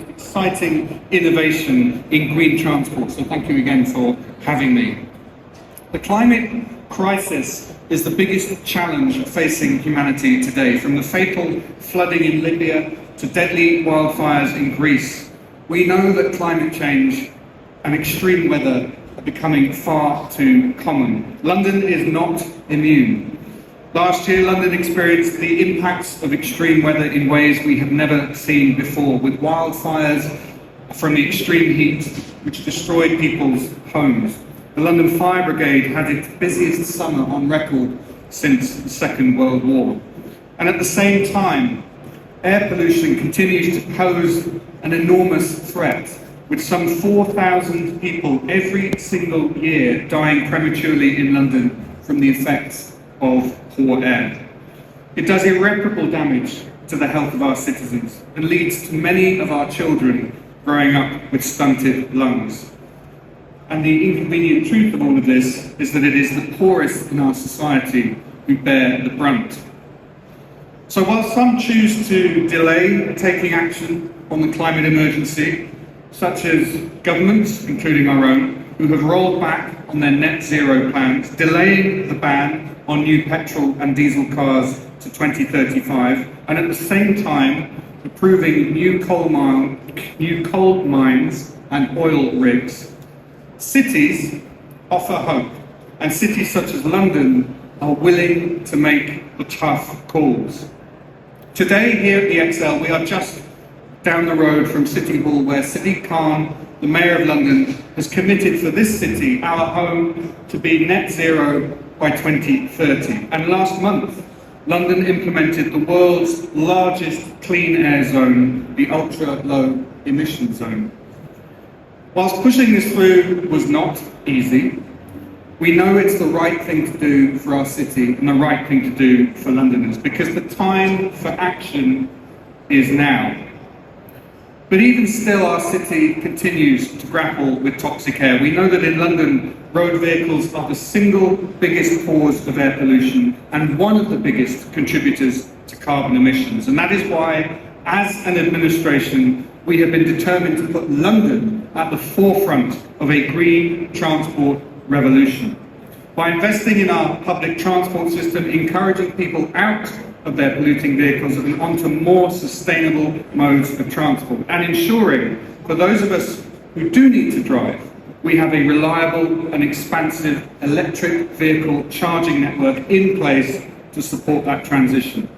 exciting innovation in green transport. So thank you again for having me. The climate crisis is the biggest challenge facing humanity today, from the fatal flooding in Libya to deadly wildfires in Greece. We know that climate change and extreme weather are becoming far too common. London is not immune. Last year, London experienced the impacts of extreme weather in ways we have never seen before, with wildfires from the extreme heat which destroyed people's homes. The London Fire Brigade had its busiest summer on record since the Second World War. And at the same time, air pollution continues to pose an enormous threat, with some 4,000 people every single year dying prematurely in London from the effects of poor air. It does irreparable damage to the health of our citizens and leads to many of our children growing up with stunted lungs. And the inconvenient truth of all of this is that it is the poorest in our society who bear the brunt. So while some choose to delay taking action on the climate emergency, such as governments, including our own, who have rolled back on their net zero plans, delaying the ban on new petrol and diesel cars to 2035, and at the same time approving new coal mines and oil rigs, cities offer hope, and cities such as London are willing to make the tough calls. Today here at the ExCeL, we are just down the road from City Hall, where Sadiq Khan, the Mayor of London, has committed for this city, our home, to be net zero by 2030. And last month, London implemented the world's largest clean air zone, the ultra-low emission zone. Whilst pushing this through was not easy, we know it's the right thing to do for our city and the right thing to do for Londoners, because the time for action is now. But even still, our city continues to grapple with toxic air. We know that in London, road vehicles are the single biggest cause of air pollution and one of the biggest contributors to carbon emissions. And that is why, as an administration, we have been determined to put London at the forefront of a green transport revolution. By investing in our public transport system, encouraging people out of their polluting vehicles and onto more sustainable modes of transport, and ensuring, for those of us who do need to drive, we have a reliable and expansive electric vehicle charging network in place to support that transition.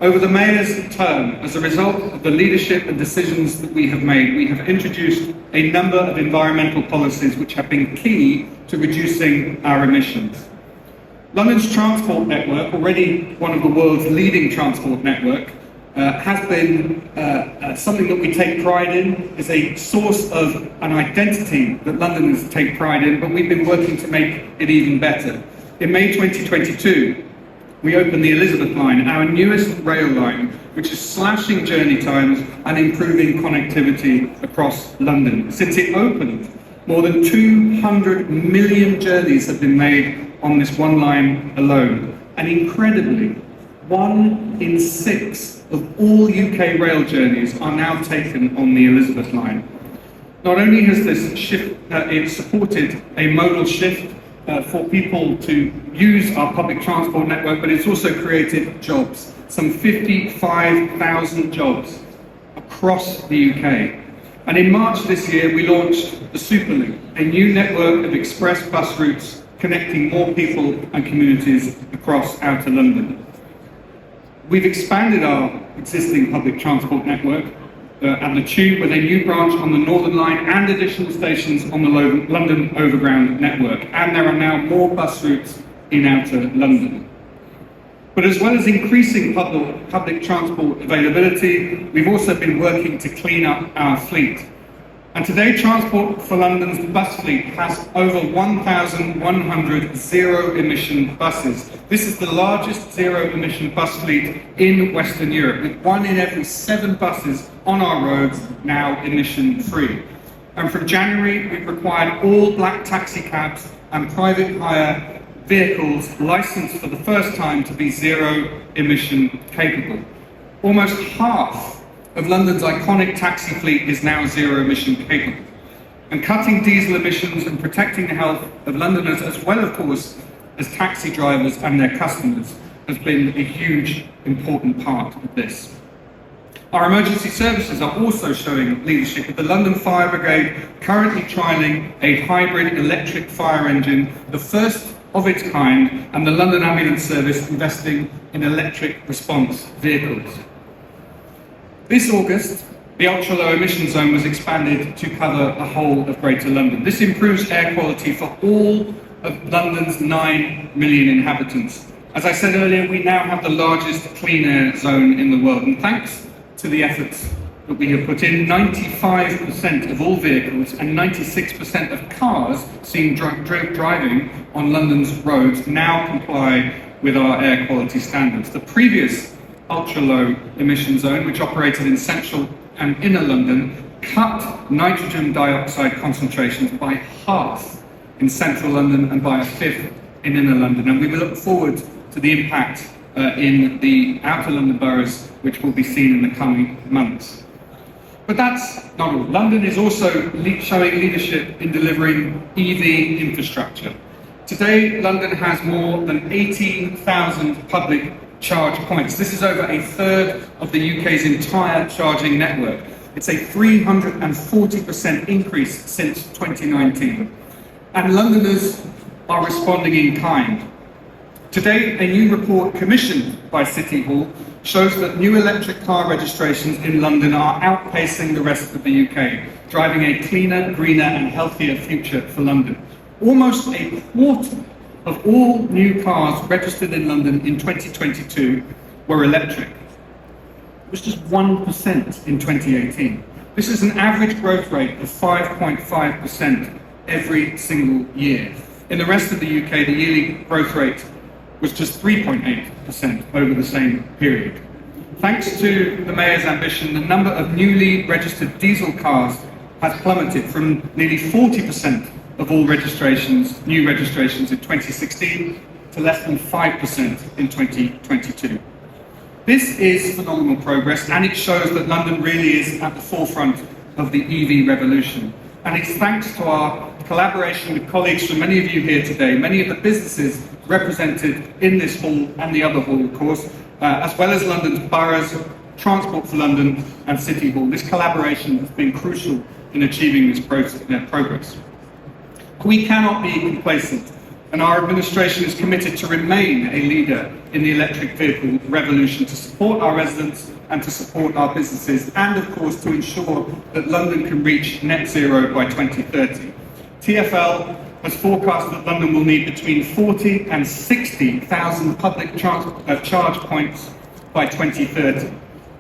Over the Mayor's term, as a result of the leadership and decisions that we have made, we have introduced a number of environmental policies which have been key to reducing our emissions. London's transport network, already one of the world's leading transport network, has been something that we take pride in, is a source of an identity that Londoners take pride in, but we've been working to make it even better. In May 2022, we opened the Elizabeth line, our newest rail line, which is slashing journey times and improving connectivity across London. Since it opened, more than 200 million journeys have been made on this one line alone. And incredibly, 1 in 6 of all UK rail journeys are now taken on the Elizabeth line. Not only has this shift, it supported a modal shift for people to use our public transport network, but it's also created jobs, some 55,000 jobs across the UK. And in March this year, we launched the Superloop, a new network of express bus routes connecting more people and communities across outer London. We've expanded our existing public transport network at the Tube with a new branch on the Northern Line and additional stations on the London Overground network. And there are now more bus routes in outer London. But as well as increasing public transport availability, we've also been working to clean up our fleet. And today, Transport for London's bus fleet has over 1,100 zero-emission buses. This is the largest zero-emission bus fleet in Western Europe, with 1 in every 7 buses on our roads now emission-free. And from January, we've required all black taxi cabs and private hire vehicles licensed for the first time to be zero-emission capable. Almost half of London's iconic taxi fleet is now zero-emission capable. And cutting diesel emissions and protecting the health of Londoners, as well, of course, as taxi drivers and their customers, has been a huge, important part of this. Our emergency services are also showing leadership, with the London Fire Brigade currently trialling a hybrid electric fire engine, the first of its kind, and the London Ambulance Service investing in electric response vehicles. This August, the ultra-low emission zone was expanded to cover the whole of Greater London. This improves air quality for all of London's 9 million inhabitants. As I said earlier, we now have the largest clean air zone in the world, and thanks to the efforts that we have put in, 95% of all vehicles and 96% of cars seen driving on London's roads now comply with our air quality standards. The previous ultra-low emission zone, which operated in central and inner London, cut nitrogen dioxide concentrations by half in central London and by a fifth in inner London. And we will look forward to the impact in the outer London boroughs, which will be seen in the coming months. But that's not all. London is also showing leadership in delivering EV infrastructure. Today, London has more than 18,000 public charge points. This is over a third of the UK's entire charging network. It's a 340% increase since 2019. And Londoners are responding in kind. Today, a new report commissioned by City Hall shows that new electric car registrations in London are outpacing the rest of the UK, driving a cleaner, greener and healthier future for London. Almost a quarter of all new cars registered in London in 2022 were electric. It was just 1% in 2018. This is an average growth rate of 5.5% every single year. In the rest of the UK, the yearly growth rate was just 3.8% over the same period. Thanks to the Mayor's ambition, the number of newly registered diesel cars has plummeted from nearly 40% of all registrations, new registrations in 2016, to less than 5% in 2022. This is phenomenal progress, and it shows that London really is at the forefront of the EV revolution. And it's thanks to our collaboration with colleagues from many of you here today, many of the businesses represented in this hall and the other hall, of course, as well as London's boroughs, Transport for London and City Hall. This collaboration has been crucial in achieving this progress. We cannot be complacent, and our administration is committed to remain a leader in the electric vehicle revolution, to support our residents and to support our businesses, and of course to ensure that London can reach net zero by 2030. TfL has forecast that London will need between 40 and 60,000 public charge points by 2030.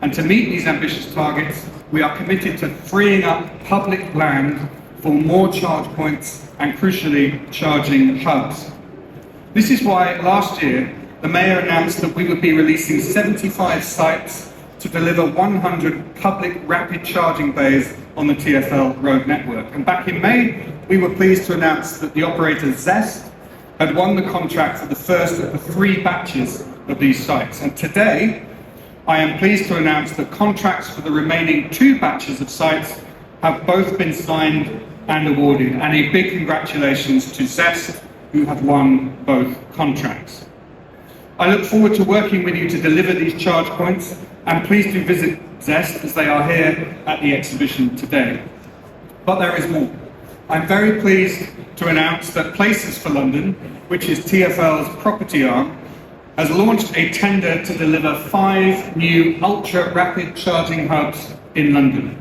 And to meet these ambitious targets, we are committed to freeing up public land for more charge points and, crucially, charging hubs. This is why last year the Mayor announced that we would be releasing 75 sites to deliver 100 public rapid charging bays on the TfL road network. And back in May, we were pleased to announce that the operator Zest had won the contract for the first of the 3 batches of these sites. And today, I am pleased to announce that contracts for the remaining 2 batches of sites have both been signed and awarded. And a big congratulations to Zest, who have won both contracts. I look forward to working with you to deliver these charge points, and please do visit Zest as they are here at the exhibition today. But there is more. I'm very pleased to announce that Places for London, which is TfL's property arm, has launched a tender to deliver 5 new ultra-rapid charging hubs in London.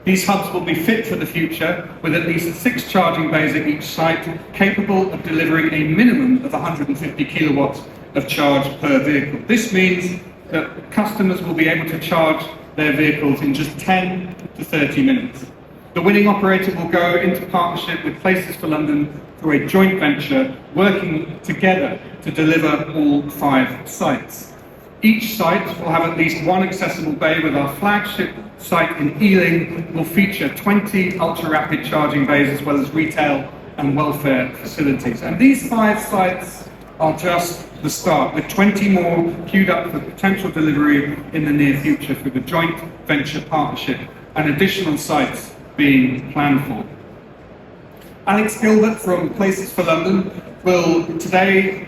These hubs will be fit for the future, with at least 6 charging bays at each site, capable of delivering a minimum of 150 kilowatts of charge per vehicle. This means that customers will be able to charge their vehicles in just 10 to 30 minutes. The winning operator will go into partnership with Places for London through a joint venture, working together to deliver all 5 sites. Each site will have at least 1 accessible bay, with our flagship site in Ealing will feature 20 ultra-rapid charging bays, as well as retail and welfare facilities. And these 5 sites are just the start, with 20 more queued up for potential delivery in the near future through the joint venture partnership and additional sites being planned for. Alex Gilbert from Places for London will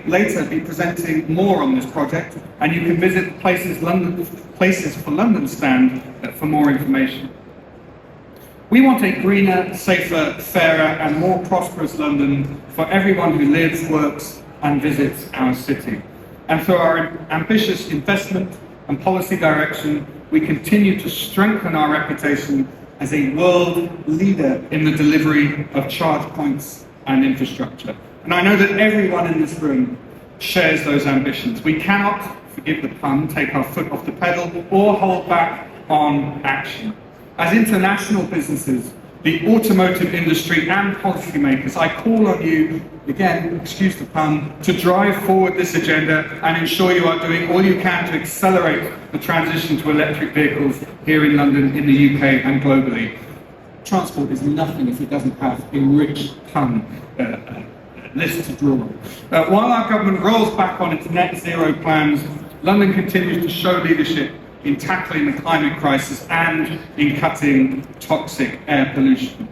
later be presenting more on this project, and you can visit the Places for London stand for more information. We want a greener, safer, fairer and more prosperous London for everyone who lives, works and visits our city. And through our ambitious investment and policy direction, we continue to strengthen our reputation as a world leader in the delivery of charge points and infrastructure. And I know that everyone in this room shares those ambitions. We cannot, forgive the pun, take our foot off the pedal or hold back on action. As international businesses, the automotive industry and policymakers, I call on you, again, excuse the pun, to drive forward this agenda and ensure you are doing all you can to accelerate the transition to electric vehicles here in London, in the UK and globally. Transport is nothing if it doesn't have a rich pun list to draw. While our government rolls back on its net zero plans, London continues to show leadership in tackling the climate crisis and in cutting toxic air pollution.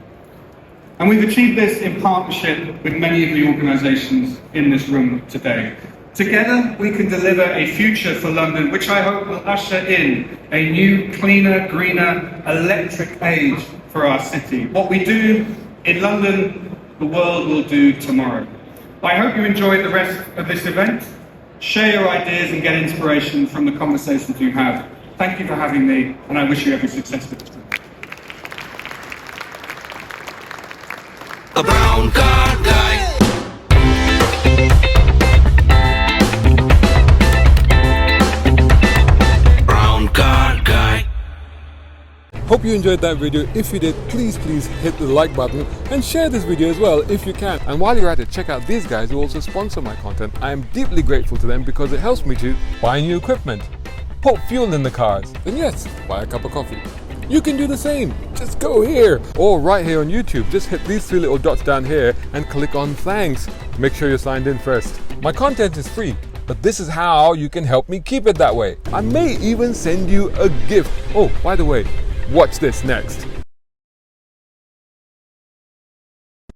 And we've achieved this in partnership with many of the organisations in this room today. Together, we can deliver a future for London, which I hope will usher in a new, cleaner, greener, electric age for our city. What we do in London, the world will do tomorrow. I hope you enjoy the rest of this event. Share your ideas and get inspiration from the conversations you have. Thank you for having me, and I wish you every success with this. A brown card guy. Brown card guy. Hope you enjoyed that video. If you did, please hit the like button and share this video as well if you can. And while you're at it, check out these guys who also sponsor my content. I am deeply grateful to them because it helps me to buy new equipment, put fuel in the cars, and yes, buy a cup of coffee. You can do the same. Just go here or right here on YouTube. Just hit these three little dots down here and click on thanks. Make sure you're signed in first. My content is free, but this is how you can help me keep it that way. I may even send you a gift. Oh, by the way, watch this next.